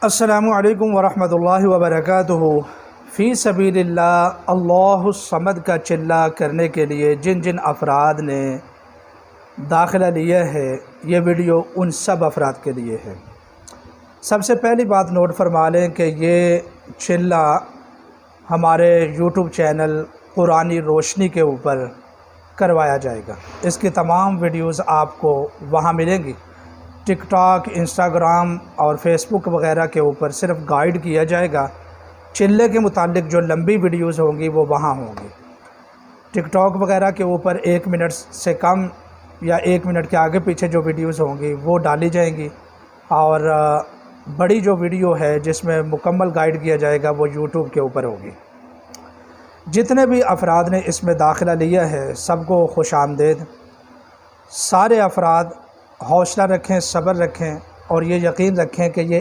السلام علیکم ورحمۃ اللہ وبرکاتہ۔ فی سبیل اللہ اللہ الصمد کا چلہ کرنے کے لیے جن جن افراد نے داخلہ لیا ہے، یہ ویڈیو ان سب افراد کے لیے ہے۔ سب سے پہلی بات نوٹ فرما لیں کہ یہ چلہ ہمارے یوٹیوب چینل قرآنی روشنی کے اوپر کروایا جائے گا۔ اس کی تمام ویڈیوز آپ کو وہاں ملیں گی۔ ٹک ٹاک، انسٹاگرام اور فیس بک وغیرہ کے اوپر صرف گائیڈ کیا جائے گا۔ چلے کے متعلق جو لمبی ویڈیوز ہوں گی وہ وہاں ہوں گی۔ ٹک ٹاک وغیرہ کے اوپر 1 منٹ سے کم یا 1 منٹ کے آگے پیچھے جو ویڈیوز ہوں گی وہ ڈالی جائیں گی، اور بڑی جو ویڈیو ہے جس میں مکمل گائیڈ کیا جائے گا وہ یوٹیوب کے اوپر ہوگی۔ جتنے بھی افراد نے اس میں داخلہ لیا ہے سب کو خوش آمدید۔ سارے افراد حوصلہ رکھیں، صبر رکھیں اور یہ یقین رکھیں کہ یہ